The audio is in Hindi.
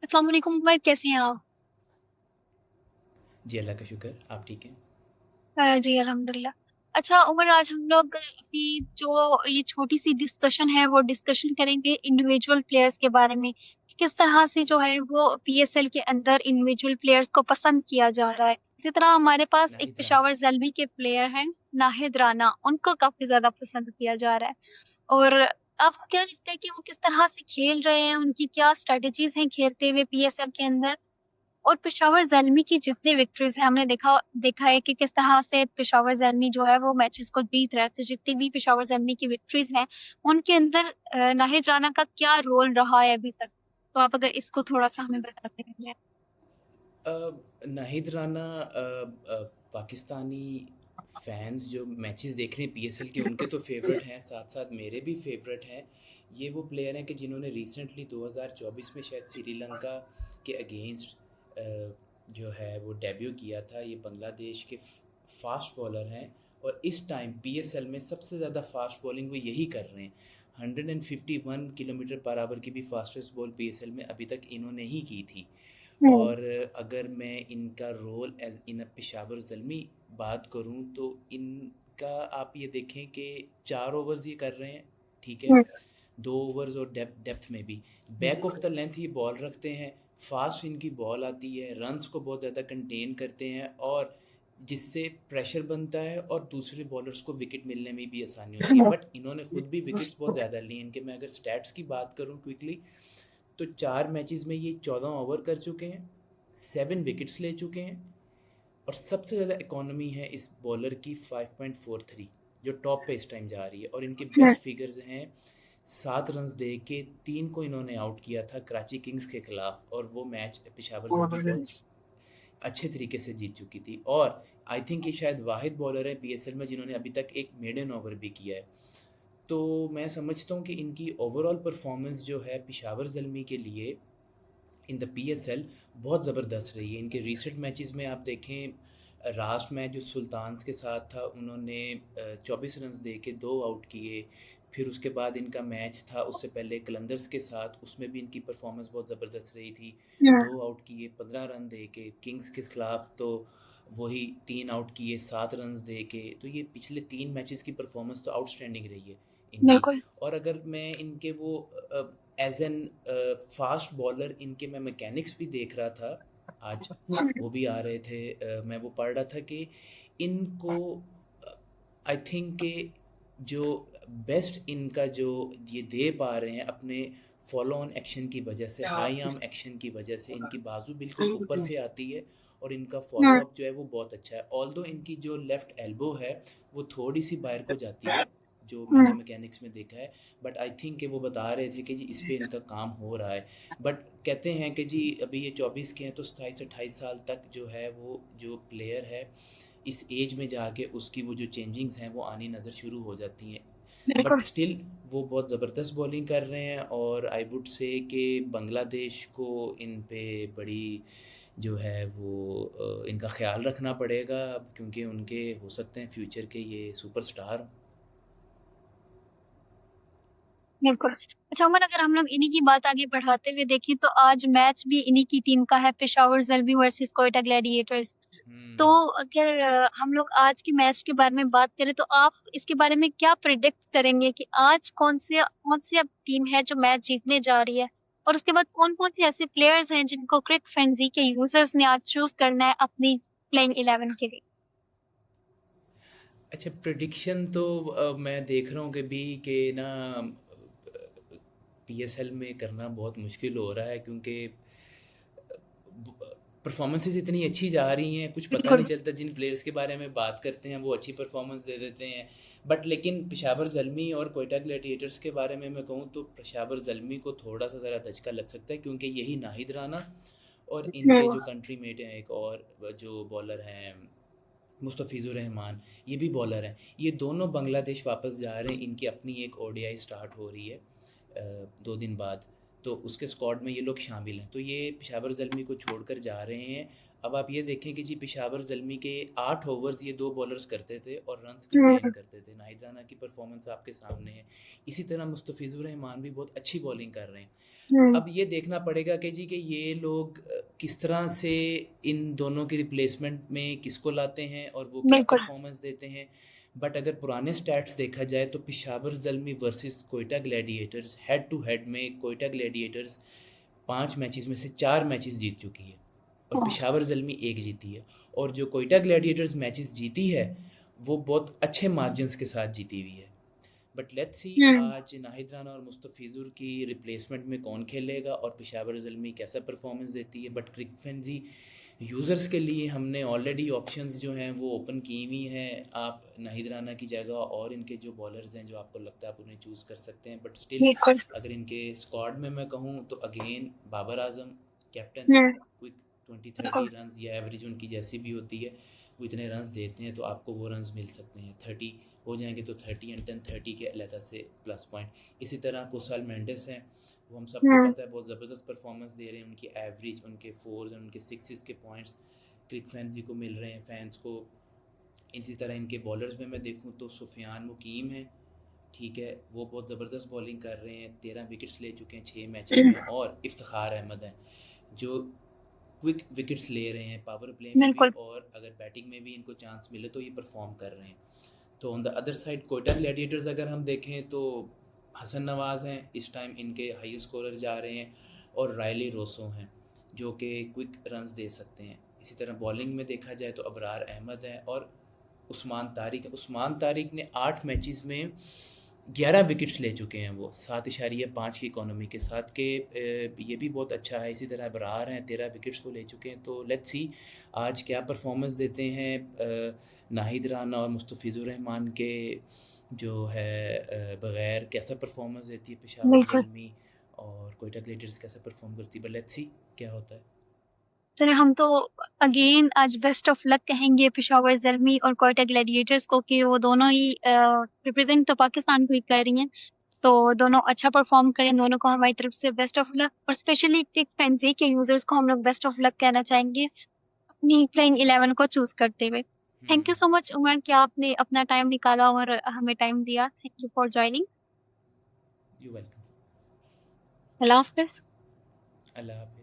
अस्सलाम वालेकुम उमर, कैसे हैं आप? जी, अल्लाह का शुक्र, आप ठीक हैं? जी अल्हम्दुलिल्लाह। अच्छा उमर, आज हम लोग अपनी जो ये छोटी-सी डिस्कशन है वो डिस्कशन करेंगे इंडिविजुअल प्लेयर्स के बारे में। कि किस तरह से जो है वो पीएसएल के अंदर इंडिविजुअल प्लेयर्स को पसंद किया जा रहा है। इसी तरह हमारे पास एक नाहिद राना। पेशावर ज़ल्मी के प्लेयर हैं, नाहिद राना, उनको काफ़ी ज़्यादा पसंद किया जा रहा है। और आपको क्या लगता है कि वो किस तरह से खेल रहे हैं? उनकी क्या स्ट्रैटेजीज़ हैं खेलते हुए पीएसएल के अंदर? और पेशावर ज़ल्मी की जितनी विक्ट्रीज़ हैं, हमने देखा देखा है कि किस तरह से पेशावर ज़ल्मी जो है वो मैचेज़ को जीत रहा है। तो जितनी भी पेशावर ज़ल्मी की विक्ट्रीज़ हैं, उनके अंदर नाहिद राना का क्या रोल रहा है अभी तक? तो आप अगर इसको थोड़ा-सा हमें बताते हैं। नाहिद राना पाकिस्तानी फैंस जो मैचेस देख रहे हैं पीएसएल के, उनके तो फेवरेट हैं, साथ-साथ मेरे भी फेवरेट हैं। ये वो प्लेयर हैं कि जिन्होंने रिसेंटली 2024 में शायद श्रीलंका के अगेंस्ट जो है वो डेब्यू किया था। ये बांग्लादेश के फास्ट बॉलर हैं और इस टाइम पीएसएल में सबसे ज़्यादा फास्ट बॉलिंग वो यही कर रहे हैं। 151 किलोमीटर पर आवर की भी फास्टेस्ट बॉल पीएसएल में अभी तक इन्होंने ही की थी। हुँ, और अगर मैं इनका रोल एज़ इन अ पेशावर ज़ल्मी बात करूँ तो इनका आप ये देखें कि 4 ओवर्स ये कर रहे हैं, ठीक है? हुँ, 2 ओवर्स और डेप्थ में भी बैक ऑफ द लेंथ ये बॉल रखते हैं, फास्ट इनकी बॉल आती है, रन्स को बहुत ज़्यादा कंटेन करते हैं और जिससे प्रेशर बनता है और दूसरे बॉलर्स को विकेट मिलने में भी आसानी होती है। हुँ, बट इन्होंने खुद भी विकेट्स बहुत ज़्यादा लिए। इनके मैं अगर स्टैट्स की बात करूँ क्विकली, तो 4 मैचेस में ये 14 ओवर कर चुके हैं, 7 विकेट्स ले चुके हैं और सबसे ज़्यादा इकॉनमी है इस बॉलर की 5.43, जो टॉप पे इस टाइम जा रही है। और इनके हुँ, बेस्ट फिगर्स हैं, 7 रन्स दे के 3 को इन्होंने आउट किया था कराची किंग्स के खिलाफ और वो मैच पेशावर ज़ल्मी बहुत अच्छे तरीके से जीत चुकी थी। और आई थिंक ये शायद वाहिद बॉलर है पीएसएल में जिन्होंने अभी तक एक मेडन ओवर भी किया है। तो मैं समझता हूँ कि इनकी ओवरऑल परफॉर्मेंस जो है पेशावर ज़ल्मी के लिए इन द पीएसएल बहुत ज़बरदस्त रही है। इनके रीसेंट मैचेस में आप देखें, लास्ट मैच जो सुल्तान्स के साथ था उन्होंने 24 रन्स दे के 2 आउट किए। फिर उसके बाद इनका मैच था उससे पहले कलंदर्स के साथ, उसमें भी इनकी परफॉर्मेंस बहुत ज़बरदस्त रही थी। हुँ, 2 आउट किए, 15 रन दे के। किंग्स के खिलाफ तो वही 3 आउट किए, 7 रन्स दे के। तो ये पिछले 3 मैचेस की परफॉर्मेंस तो आउटस्टैंडिंग रही है इनकी। बिल्कुल। और अगर मैं इनके वो एज़ एन फास्ट बॉलर इनके मैं मैकेनिक्स भी देख रहा था आज, वो भी आ रहे थे। मैं वो पढ़ रहा था कि इनको आई थिंक कि जो बेस्ट इनका जो ये दे पा रहे हैं अपने फॉलो ऑन एक्शन की वजह से, हाई आर्म एक्शन की वजह से, इनकी बाजू बिल्कुल ऊपर से आती है और इनका फॉलो हुँ, अप जो है वो बहुत अच्छा है। ऑल्दो इनकी जो लेफ़्ट एल्बो है वो थोड़ी सी बाहर को जाती है, जो मैंने हुँ, मैकेनिक्स में देखा है। बट आई थिंक कि वो बता रहे थे कि जी इस पे इनका काम हो रहा है। बट कहते हैं कि जी अभी ये 24 के हैं तो 27-28 साल तक जो है वो जो प्लेयर है इस एज में जाके उसकी वो जो चेंजिंग्स हैं वो आनी नज़र शुरू हो जाती हैं। बट बिल्कुल। स्टिल वो बहुत ज़बरदस्त बॉलिंग कर रहे हैं और आई वुड से कि बांग्लादेश को इन पे बड़ी जो है वो इनका ख़्याल रखना पड़ेगा क्योंकि उनके हो सकते हैं फ्यूचर के ये सुपरस्टार हों। बिल्कुल। अच्छा उमर, अगर हम लोग इन्हीं की बात आगे बढ़ाते हुए देखें तो आज मैच भी इन्हीं की टीम का है, पेशावर ज़ल्मी वर्सेस कोयटा ग्लैडिएटर्स। तो हुँ। अगर हम लोग आज के मैच के बारे में बात करें तो आप इसके बारे में क्या प्रिडिक्ट करेंगे कि आज कौन सी अब टीम है जो मैच जीतने जा रही है? और उसके बाद कौन-कौन से ऐसे प्लेयर्स हैं जिनको क्रिक फ्रेंजी के यूज़र्स ने आज चूज़ करना है अपनी प्लेइंग 11 के लिए? अच्छा, प्रेडिक्शन तो मैं देख रहा हूँ कि ना पीएसएल में करना बहुत मुश्किल हो रहा है क्योंकि परफॉर्मेंसेस इतनी अच्छी जा रही हैं, कुछ पता बिल्कुल। नहीं चलता। जिन प्लेयर्स के बारे में बात करते हैं वो अच्छी परफॉर्मेंस दे देते हैं। बट लेकिन पेशावर ज़ल्मी और कोयटा ग्लैडिएटर्स के बारे में मैं कहूँ तो पेशावर ज़ल्मी को थोड़ा सा ज़रा धचका लग सकता है क्योंकि यही नाहिद राना और इनके हुँ, जो कंट्री मेट हैं एक और जो बॉलर हैं मुस्तफ़िज़ुर रहमान, ये भी बॉलर हैं। ये दोनों बांग्लादेश वापस जा रहे हैं, इनकी अपनी एक ओडीआई स्टार्ट हो रही है 2 दिन बाद, तो उसके स्क्वाड में ये लोग शामिल हैं। तो ये पेशावर ज़ल्मी को छोड़कर जा रहे हैं। अब आप ये देखें कि जी पेशावर ज़ल्मी के 8 ओवर्स ये 2 बॉलर्स करते थे और रन्स कंटेन करते थे। नाहिद राना की परफॉर्मेंस आपके सामने है। इसी तरह मुस्तफ़िज़ुर रहमान भी बहुत अच्छी बॉलिंग कर रहे हैं। अब ये देखना पड़ेगा कि जी कि ये लोग किस तरह से इन दोनों के रिप्लेसमेंट में किसको लाते हैं और वो क्या बिल्कुल। परफॉर्मेंस देते हैं। बट अगर पुराने स्टैट्स देखा जाए तो Peshawar Zalmi versus Quetta Gladiators head to head में कोयटा ग्लैडिएटर्स 5 मैचेस में से 4 मैचेस जीत चुकी है और पेशावर ज़ल्मी 1 जीती है। और जो कोयटा ग्लैडिएटर्स मैचेस जीती है वो बहुत अच्छे मार्जिन्स के साथ जीती हुई है। बट लेट्स सी आज नाहिद राना और मुस्तफ़िज़ुर की रिप्लेसमेंट में कौन खेलेगा और पेशावर ज़ल्मी कैसा परफॉर्मेंस देती है। बट क्रिकफेंजी यूज़र्स के लिए हमने ऑलरेडी ऑप्शंस जो हैं वो ओपन की हुई हैं। आप नाहिद राना की जगह और इनके जो बॉलर्स हैं जो आपको लगता है आप उन्हें चूज़ कर सकते हैं। बट स्टिल बिल्कुल। अगर इनके स्क्वाड में मैं कहूँ तो अगेन बाबर आजम कैप्टन है। क्विक 20-30 रन या एवरेज उनकी जैसी भी होती है वो इतने रन्स देते हैं तो आपको वो रन्स मिल सकते हैं। 30 हो जाएंगे तो 30 एंड 10 30 के अलहदा से प्लस पॉइंट। इसी तरह कुसाल मेंडिस हैं, वो हम सबको पता है बहुत ज़बरदस्त परफॉर्मेंस दे रहे हैं। उनकी एवरेज, उनके फोर्स और उनके सिक्सेस के पॉइंट्स क्रिक फैंस को मिल रहे हैं, फैंस को। इसी तरह इनके बॉलर्स में मैं देखूं तो सुफियान मुकीम है, ठीक है, वो बहुत ज़बरदस्त बॉलिंग कर रहे हैं, 13 विकेट्स ले चुके हैं 6 मैचेस में। और इफ्तिखार अहमद हैं जो क्विक विकेट्स ले रहे हैं पावर प्ले में भी, और अगर बैटिंग में भी इनको चांस मिले तो ये परफॉर्म कर रहे हैं। तो on the other side Quetta Gladiators अगर हम देखें तो हसन नवाज़ हैं इस टाइम इनके हाई स्कोरर जा रहे हैं, और रायली रोसो हैं जो कि क्विक रन्स दे सकते हैं। इसी तरह बॉलिंग में देखा जाए तो अबरार अहमद है और उस्मान तारिक है। उस्मान तारिक ने 8 मैचेस में 11 विकेट्स ले चुके हैं वो 7.5 की इकोनॉमी के साथ के, ये भी बहुत अच्छा है। इसी तरह अबरार हैं, 13 विकेट्स वो ले चुके हैं। तो लेट्स सी आज क्या परफॉर्मेंस देते हैं नाहिद राना और मुस्तफ़िज़ुर रहमान के जो है बग़ैर कैसा परफॉर्मेंस देती है पेशावर ज़ल्मी, और कोयटा ग्लैडिएटर्स कैसा परफॉर्म करती है। बट लेट्स सी क्या होता है। चलिए हम तो अगेन आज बेस्ट ऑफ लक कहेंगे पेशावर ज़ल्मी और कोयटा ग्लैडिएटर्स को कि वो दोनों ही रिप्रेजेंट तो पाकिस्तान को ही कर रही हैं, तो दोनों अच्छा परफॉर्म करें। दोनों को हमारी तरफ से बेस्ट ऑफ लक, और स्पेशली क्रिकफेंजी के यूजर्स को हम लोग बेस्ट ऑफ लक कहना चाहेंगे अपनी प्लेइंग 11 को चूज करते हुए। Thank you so much Umar कि आपने अपना टाइम निकाला और हमें टाइम दिया। Thank you for joining. You welcome. अल्लाह हाफिज़। अल्लाह हाफिज़।